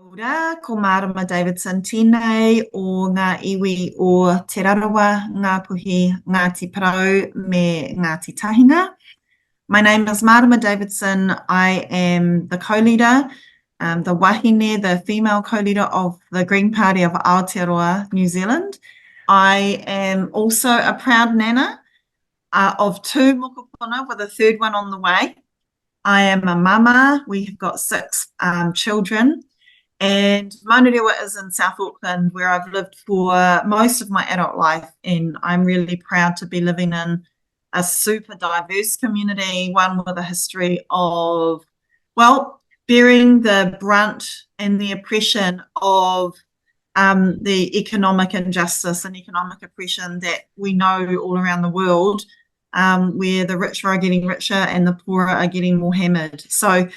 Ora, ko Marama Davidson tēnei o ngā iwi o Te Rarawa, ngā puhi, Ngāti Parau me Ngāti Tahinga. My name is Marama Davidson. I am the co-leader, the wahine, the female co-leader of the Green Party of Aotearoa, New Zealand. I am also a proud nana of two mokopuna with a third one on the way. I am a mama. We have got 6 children. And Manurewa is in South Auckland, where I've lived for most of my adult life. And I'm really proud to be living in a super diverse community, one with a history of, well, bearing the brunt and the oppression of the economic injustice and economic oppression that we know all around the world, where the rich are getting richer and the poorer are getting more hammered. So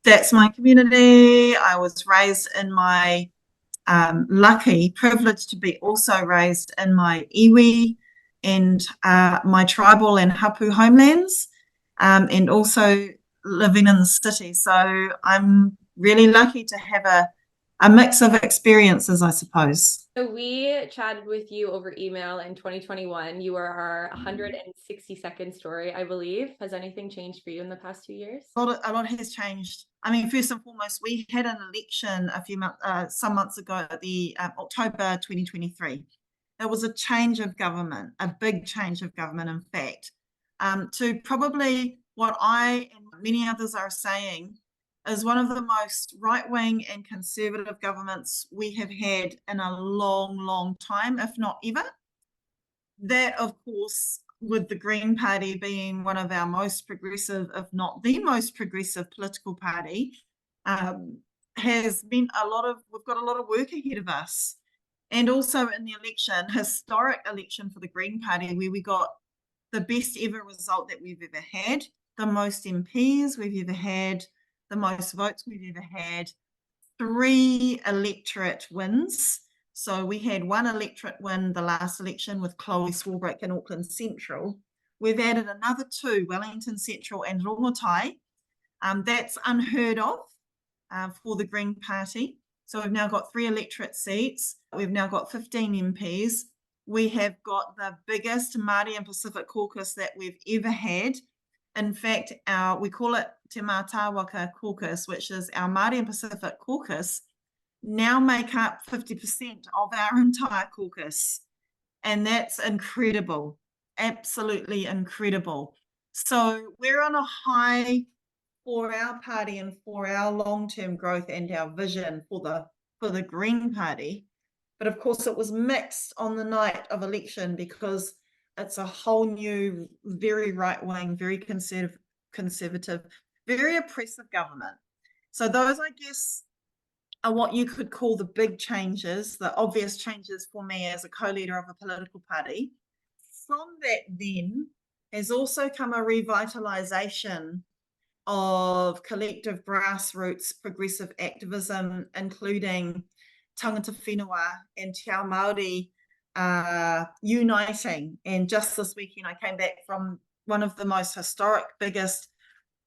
that's my community. I was raised in my privileged to be also raised in my iwi and my tribal and hapu homelands, and also living in the city. So I'm really lucky to have a mix of experiences, I suppose. So we chatted with you over email in 2021. You were our 160-second story, I believe. Has anything changed for you in the past 2 years? A lot has changed. I mean, first and foremost, we had an election some months ago, the October 2023. It was a change of government, a big change of government, in fact, to probably what I and many others are saying is one of the most right-wing and conservative governments we have had in a long, long time, if not ever. That, of course, with the Green Party being one of our most progressive, if not the most progressive political party, has meant we've got a lot of work ahead of us. And also in the election, historic election for the Green Party, where we got the best ever result that we've ever had, the most MPs we've ever had, the most votes we've ever had, 3 electorate wins. So we had 1 electorate win the last election with Chloe Swarbrick in Auckland Central. We've added another 2, Wellington Central and Rongotai. That's unheard of for the Green Party. So we've now got 3 electorate seats. We've now got 15 MPs. We have got the biggest Māori and Pacific caucus that we've ever had. In fact, we call it Te Mātāwaka caucus, which is our Māori and Pacific caucus, now make up 50% of our entire caucus. And that's incredible, absolutely incredible. So we're on a high for our party and for our long-term growth and our vision for the Green Party. But of course, it was mixed on the night of election because it's a whole new, very right-wing, very conservative, very oppressive government. So those, I guess, are what you could call the big changes, the obvious changes for me as a co-leader of a political party. From that then has also come a revitalization of collective grassroots progressive activism, including tangata whenua and te ao Māori uniting. And just this weekend, I came back from one of the most historic, biggest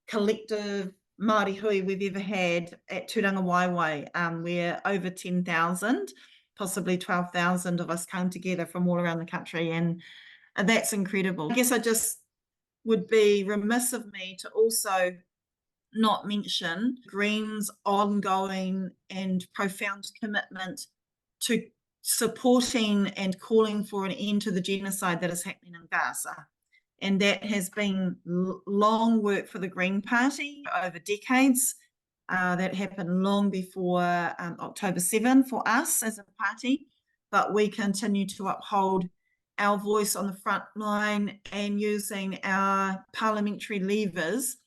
collective Māori hui we've ever had at Turanga Waiwai, where over 10,000, possibly 12,000 of us came together from all around the country. And that's incredible. I guess I just would be remiss of me to also not mention Green's ongoing and profound commitment to supporting and calling for an end to the genocide that is happening in Gaza. And that has been long work for the Green Party over decades. That happened long before October 7 for us as a party, but we continue to uphold our voice on the front line and using our parliamentary levers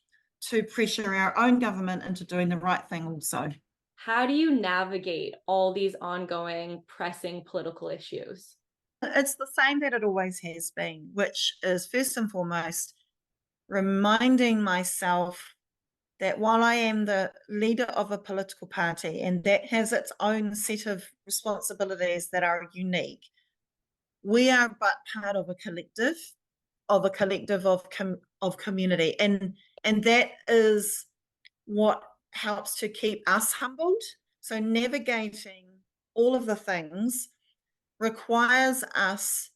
to pressure our own government into doing the right thing also. How do you navigate all these ongoing pressing political issues? It's the same that it always has been, which is first and foremost reminding myself that while I am the leader of a political party and that has its own set of responsibilities that are unique, we are but part of a collective of community, and that is what helps to keep us humbled. So navigating all of the things requires us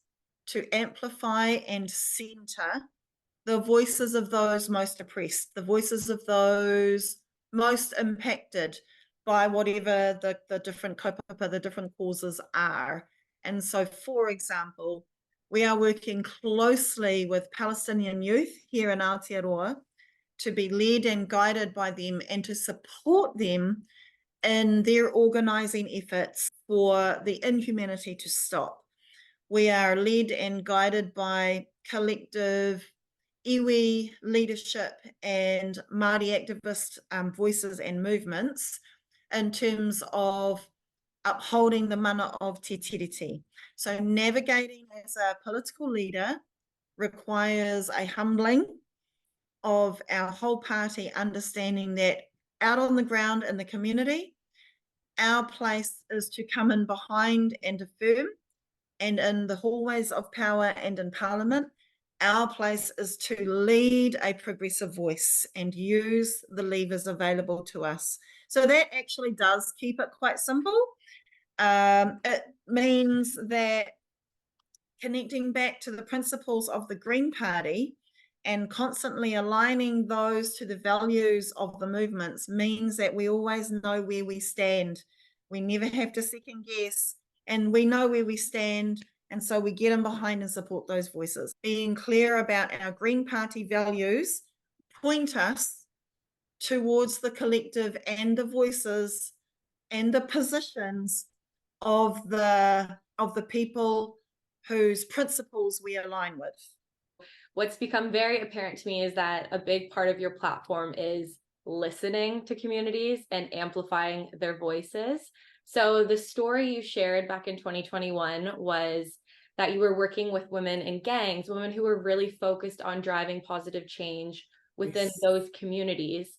to amplify and center the voices of those most oppressed, the voices of those most impacted by whatever the different kaupapa, the different causes are. And so, for example, we are working closely with Palestinian youth here in Aotearoa to be led and guided by them and to support them in their organising efforts for the inhumanity to stop. We are led and guided by collective iwi leadership and Māori activist voices and movements in terms of upholding the mana of te tiriti. So navigating as a political leader requires a humbling of our whole party, understanding that out on the ground in the community, our place is to come in behind and affirm, and in the hallways of power and in Parliament, our place is to lead a progressive voice and use the levers available to us. So that actually does keep it quite simple. It means that connecting back to the principles of the Green Party and constantly aligning those to the values of the movements means that we always know where we stand. We never have to second guess, and we know where we stand, and so we get in behind and support those voices. Being clear about our Green Party values point us towards the collective and the voices and the positions of the people whose principles we align with. What's become very apparent to me is that a big part of your platform is listening to communities and amplifying their voices. So the story you shared back in 2021 was that you were working with women in gangs, women who were really focused on driving positive change within those communities.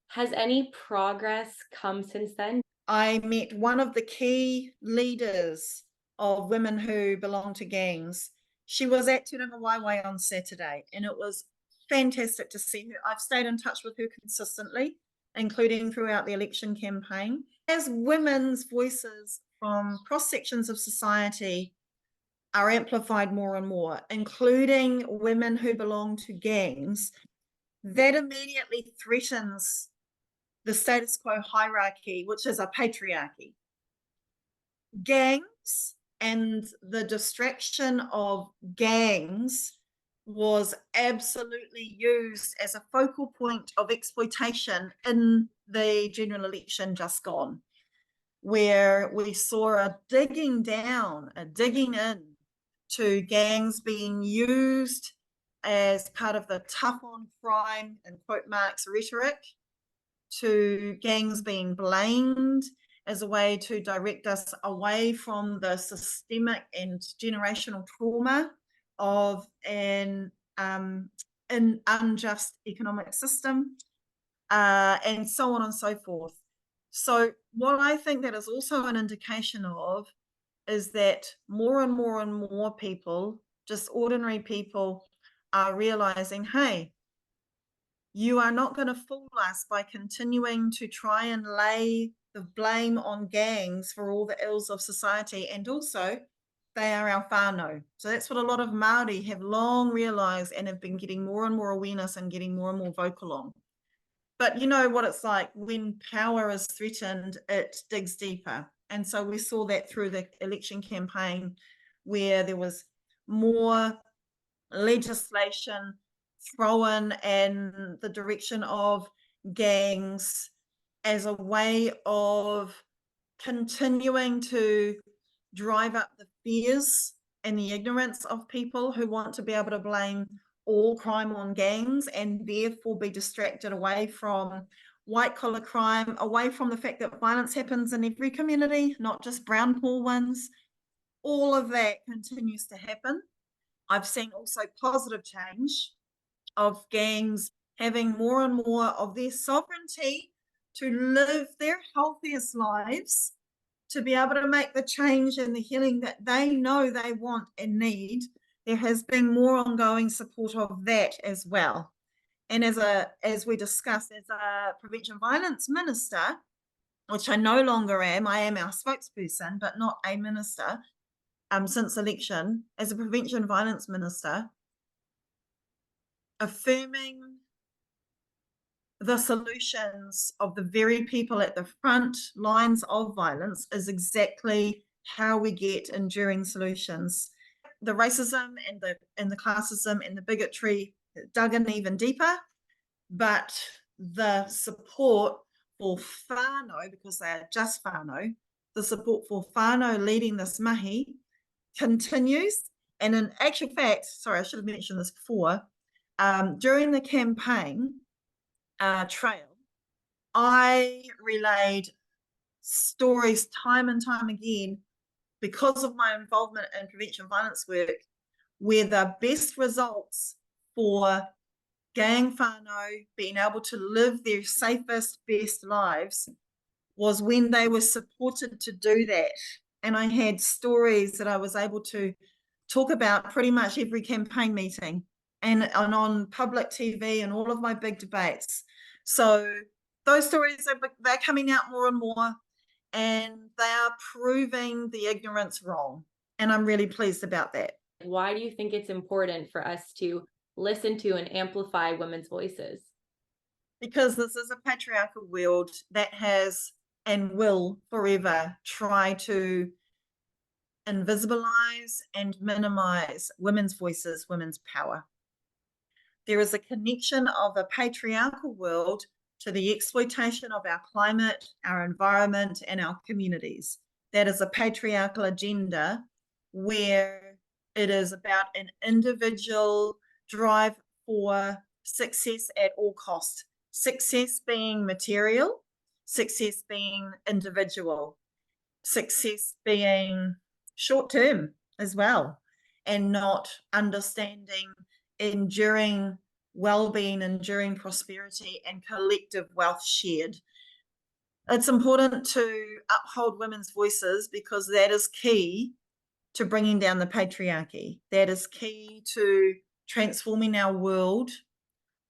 Has any progress come since then? I met one of the key leaders of women who belong to gangs. She was at Te Ranga Waiwai on Saturday, and it was fantastic to see her. I've stayed in touch with her consistently, including throughout the election campaign. As women's voices from cross sections of society are amplified more and more, including women who belong to gangs, that immediately threatens the status quo hierarchy, which is a patriarchy. Gangs and the distraction of gangs was absolutely used as a focal point of exploitation in the general election just gone, where we saw a digging down, a digging in to gangs being used as part of the tough on crime, in quote marks, rhetoric, to gangs being blamed as a way to direct us away from the systemic and generational trauma of an unjust economic system, and so on and so forth. So what I think that is also an indication of is that more and more and more people, just ordinary people, are realizing, hey, you are not going to fool us by continuing to try and lay the blame on gangs for all the ills of society. And also, they are our whānau. So that's what a lot of Māori have long realised and have been getting more and more awareness and getting more and more vocal on. But you know what it's like when power is threatened, it digs deeper. And so we saw that through the election campaign, where there was more legislation thrown in the direction of gangs as a way of continuing to drive up the fears and the ignorance of people who want to be able to blame all crime on gangs and therefore be distracted away from white collar crime, away from the fact that violence happens in every community, not just brown poor ones. All of that continues to happen. I've seen also positive change of gangs having more and more of their sovereignty to live their healthiest lives, to be able to make the change and the healing that they know they want and need. There has been more ongoing support of that as well. And as we discussed, as a prevention violence minister, which I no longer am. I am our spokesperson, but not a minister, since election, as a prevention and violence minister, affirming the solutions of the very people at the front lines of violence is exactly how we get enduring solutions. The racism and the classism and the bigotry dug in even deeper, but the support for whānau, because they are just whānau, the support for whānau leading this mahi continues. And in actual fact, sorry, I should have mentioned this before, during the campaign trail, I relayed stories time and time again because of my involvement in prevention violence work, where the best results for gang whānau being able to live their safest, best lives was when they were supported to do that. And I had stories that I was able to talk about pretty much every campaign meeting and on public TV and all of my big debates. So those stories, they're coming out more and more, and they are proving the ignorance wrong. And I'm really pleased about that. Why do you think it's important for us to listen to and amplify women's voices? Because this is a patriarchal world that has and will forever try to invisibilize and minimize women's voices, women's power. There is a connection of a patriarchal world to the exploitation of our climate, our environment, and our communities. That is a patriarchal agenda where it is about an individual drive for success at all costs. Success being material, success being individual, success being short term as well, and not understanding enduring well-being, enduring prosperity, and collective wealth shared. It's important to uphold women's voices because that is key to bringing down the patriarchy. That is key to transforming our world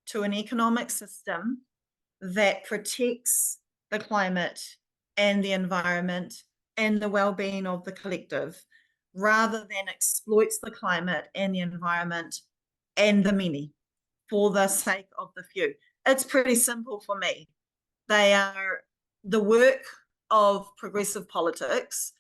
to an economic system that protects the climate and the environment and the well-being of the collective, rather than exploits the climate and the environment and the many for the sake of the few. It's pretty simple for me. They are the work of progressive politics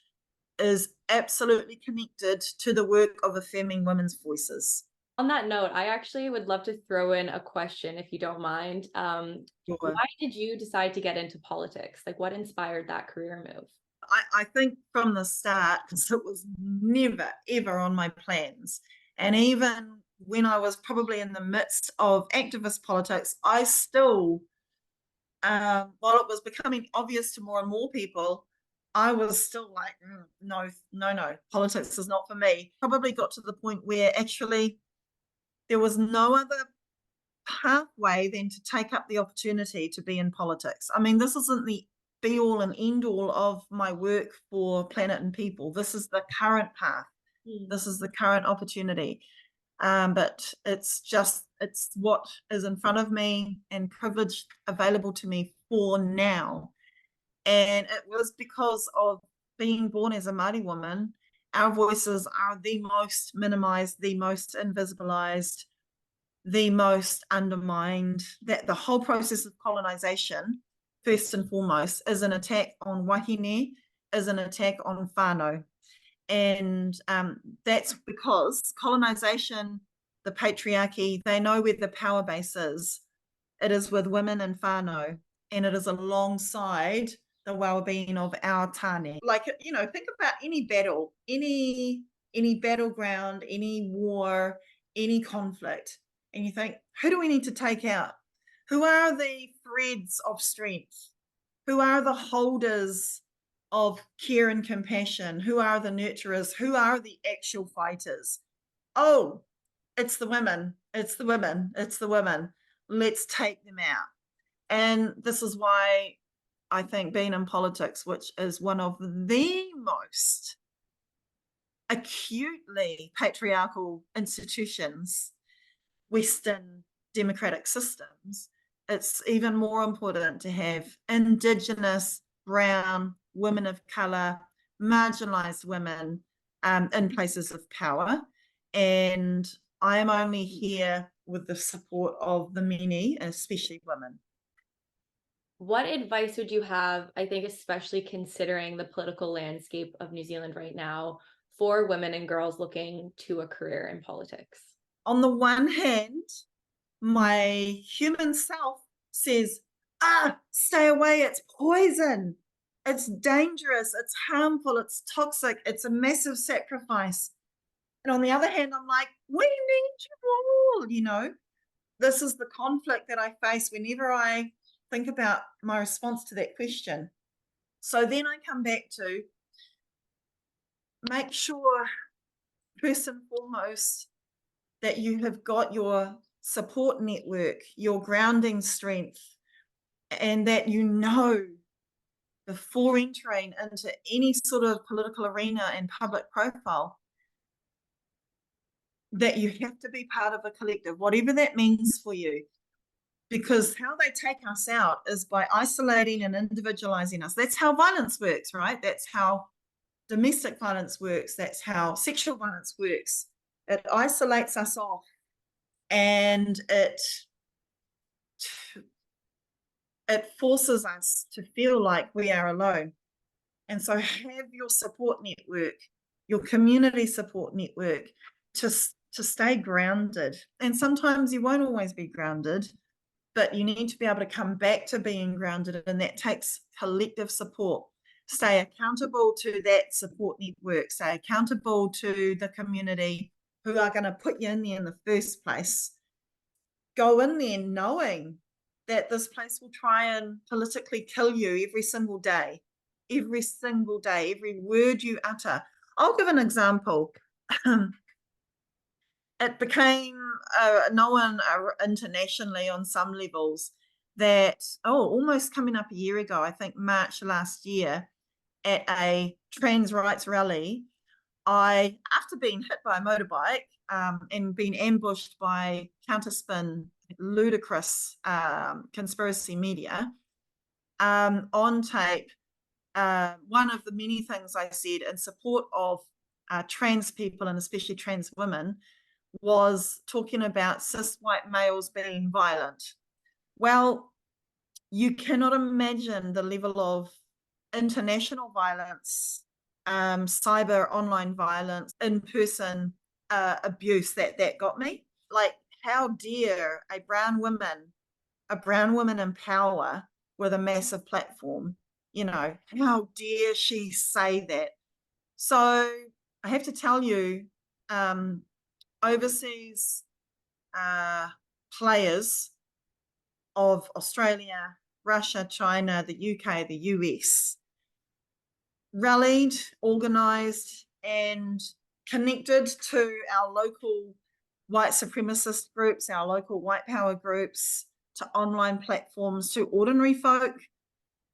is absolutely connected to the work of affirming women's voices. On that note, I actually would love to throw in a question, if you don't mind. Sure. Why did you decide to get into politics? Like, what inspired that career move? I think from the start, because it was never, ever on my plans. And even when I was probably in the midst of activist politics, I still, while it was becoming obvious to more and more people, I was still like, no, politics is not for me. Probably got to the point where actually there was no other pathway than to take up the opportunity to be in politics. I mean, this isn't the be all and end all of my work for Planet and People. This is the current path. This is the current opportunity. But it's what is in front of me and privilege available to me for now. And it was because of being born as a Māori woman. Our voices are the most minimized, the most invisibilized, the most undermined. That the whole process of colonization, first and foremost, is an attack on wahine, is an attack on whānau. And that's because colonization, the patriarchy, they know where the power base is. It is with women and whānau, and it is alongside the well-being of our tāne. Like, think about any battle, any battleground, any war, any conflict, and you think, who do we need to take out? Who are the threads of strength? Who are the holders of care and compassion? Who are the nurturers? Who are the actual fighters? Oh, it's the women. It's the women. It's the women. Let's take them out. And this is why I think being in politics, which is one of the most acutely patriarchal institutions, Western democratic systems, it's even more important to have Indigenous brown, women of colour, marginalised women in places of power. And I am only here with the support of the many, especially women. What advice would you have, I think, especially considering the political landscape of New Zealand right now, for women and girls looking to a career in politics? On the one hand, my human self says, stay away, it's poison. It's dangerous, it's harmful, it's toxic, it's a massive sacrifice. And on the other hand, I'm like, we need you all, This is the conflict that I face whenever I think about my response to that question. So then I come back to make sure, first and foremost, that you have got your support network, your grounding strength, and that before entering into any sort of political arena and public profile, that you have to be part of a collective, whatever that means for you. Because how they take us out is by isolating and individualizing us. That's how violence works, right? That's how domestic violence works. That's how sexual violence works. It isolates us off, and it forces us to feel like we are alone. And so have your support network, your community support network to stay grounded. And sometimes you won't always be grounded, but you need to be able to come back to being grounded, and that takes collective support. Stay accountable to that support network, stay accountable to the community who are going to put you in there in the first place. Go in there knowing that this place will try and politically kill you every single day, every word you utter. I'll give an example. It became known internationally on some levels that, almost coming up a year ago, I think March last year, at a trans rights rally, after being hit by a motorbike and being ambushed by counterspin, ludicrous conspiracy media, on tape, one of the many things I said in support of trans people, and especially trans women, was talking about cis white males being violent. Well, you cannot imagine the level of international violence, cyber online violence, in-person abuse that got me. Like, how dare a brown woman in power with a massive platform, how dare she say that? So I have to tell you, overseas players of Australia, Russia, China, the UK, the US rallied, organised, and connected to our local white supremacist groups, our local white power groups, to online platforms, to ordinary folk,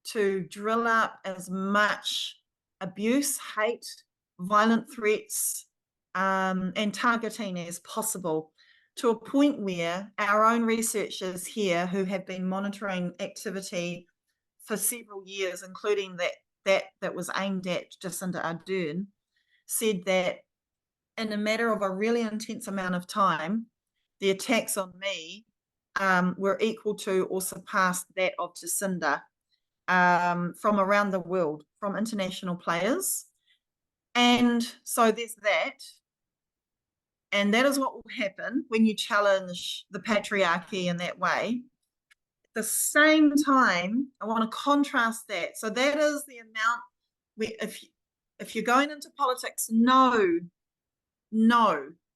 to drill up as much abuse, hate, violent threats, and targeting as possible, to a point where our own researchers here, who have been monitoring activity for several years, including that was aimed at Jacinda Ardern, said that in a matter of a really intense amount of time, the attacks on me were equal to or surpassed that of Jacinda, from around the world, from international players. And so there's that. And that is what will happen when you challenge the patriarchy in that way. At the same time, I want to contrast that. So that is the amount if you're going into politics, know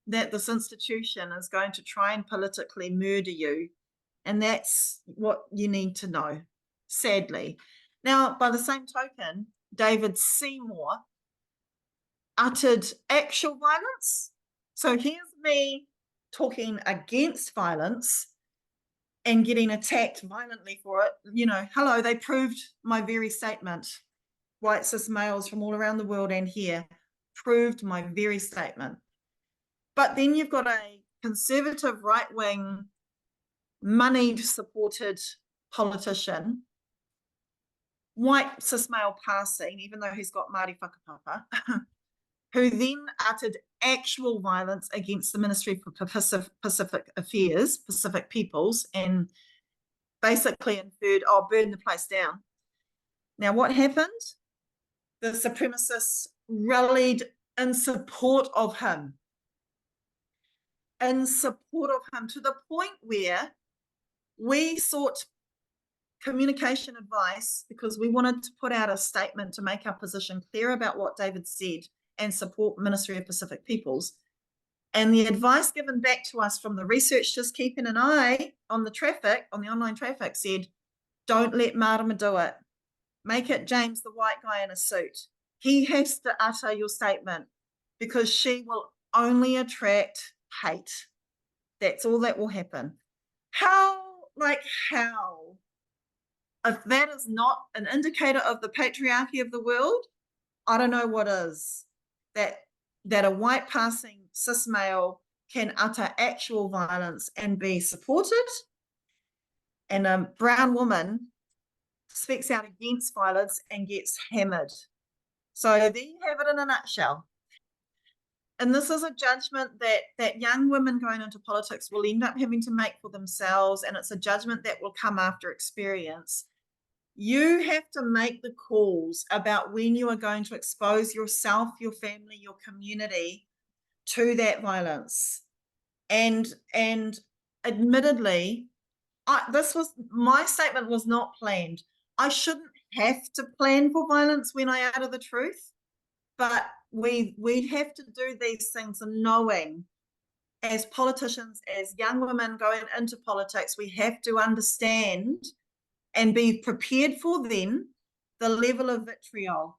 that this institution is going to try and politically murder you. And that's what you need to know, sadly. Now, by the same token, David Seymour uttered actual violence. So here's me talking against violence and getting attacked violently for it. Hello, they proved my very statement. White cis males from all around the world and here proved my very statement. But then you've got a conservative, right-wing, moneyed, supported politician white cis male passing, even though he's got Māori whakapapa, who then uttered actual violence against the Ministry for Pacific Affairs, Pacific Peoples, and basically inferred, oh, burn the place down. Now, what happened? The supremacists rallied in support of him, to the point where we sought communication advice because we wanted to put out a statement to make our position clear about what David said and support Ministry of Pacific Peoples. And the advice given back to us from the researchers keeping an eye on the traffic, on the online traffic, said, don't let Marama do it. Make it James, the white guy in a suit. He has to utter your statement because she will only attract hate. That's all that will happen. How? If that is not an indicator of the patriarchy of the world, I don't know what is. That a white passing cis male can utter actual violence and be supported, and a brown woman speaks out against violence and gets hammered. So there you have it in a nutshell. And this is a judgment that young women going into politics will end up having to make for themselves, and it's a judgment that will come after experience. You have to make the calls about when you are going to expose yourself, your family, your community to that violence. And admittedly, my statement was not planned. I shouldn't have to plan for violence when I utter the truth, but we have to do these things knowing, as politicians, as young women going into politics, we have to understand and be prepared for then the level of vitriol.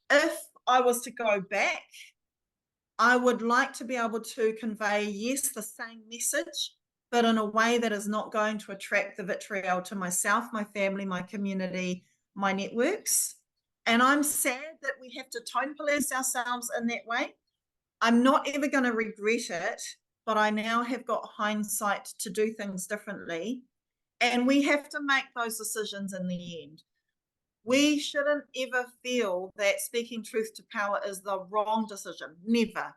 If I was to go back, I would like to be able to convey, yes, the same message, but in a way that is not going to attract the vitriol to myself, my family, my community, my networks. And I'm sad that we have to tone police ourselves in that way. I'm not ever going to regret it, but I now have got hindsight to do things differently. And we have to make those decisions in the end. We shouldn't ever feel that speaking truth to power is the wrong decision, never.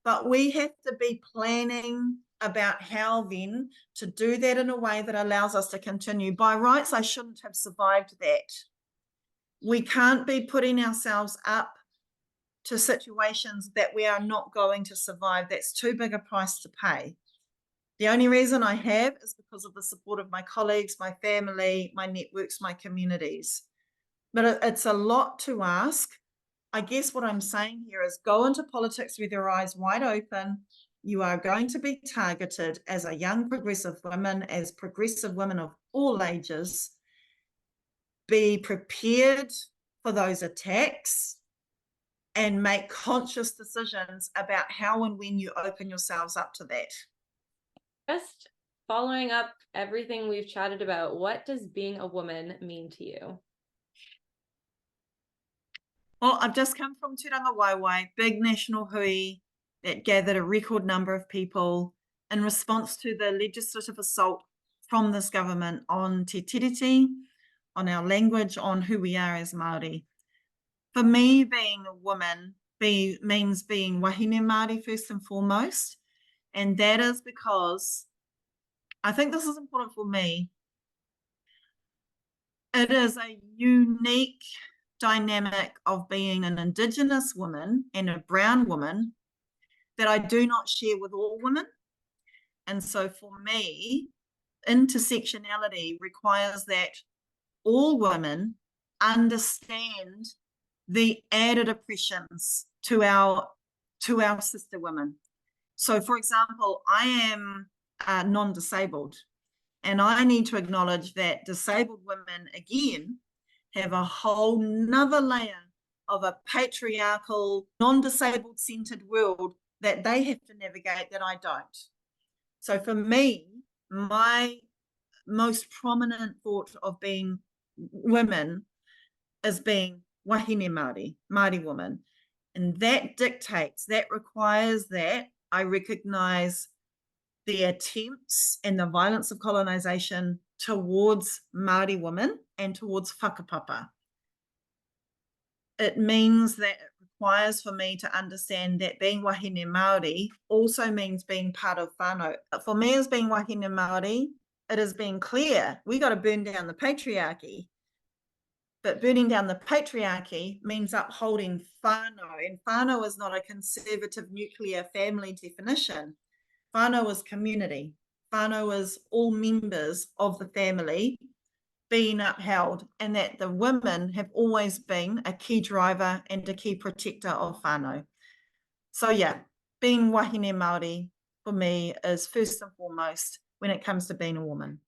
But we have to be planning about how then to do that in a way that allows us to continue. By rights, I shouldn't have survived that. We can't be putting ourselves up to situations that we are not going to survive. That's too big a price to pay. The only reason I have is because of the support of my colleagues, my family, my networks, my communities. But it's a lot to ask. I guess what I'm saying here is go into politics with your eyes wide open. You are going to be targeted as a young progressive woman, as progressive women of all ages. Be prepared for those attacks and make conscious decisions about how and when you open yourselves up to that. Just following up everything we've chatted about, what does being a woman mean to you? Well, I've just come from Te Ranga Waiwai, big national hui that gathered a record number of people in response to the legislative assault from this government on te tiriti, on our language, on who we are as Māori. For me, being a woman means being wahine Māori first and foremost, and that is because I think this is important for me. It is a unique dynamic of being an Indigenous woman and a brown woman that I do not share with all women. And so for me, intersectionality requires that all women understand the added oppressions to our sister women. So for example, I am non-disabled, and I need to acknowledge that disabled women, again, have a whole nother layer of a patriarchal, non-disabled centered world that they have to navigate that I don't. So for me, my most prominent thought of being women is being wahine Māori, Māori woman. And that dictates, that requires that I recognize the attempts and the violence of colonization towards Māori women and towards whakapapa. it means that it requires for me to understand that being wahine Māori also means being part of whānau. For me as being wahine Māori, it is being clear, we got to burn down the patriarchy. But burning down the patriarchy means upholding whānau, and whānau is not a conservative nuclear family definition. Whānau is community. Whānau is all members of the family being upheld, and that the women have always been a key driver and a key protector of whānau. So yeah, being wahine Māori for me is first and foremost when it comes to being a woman.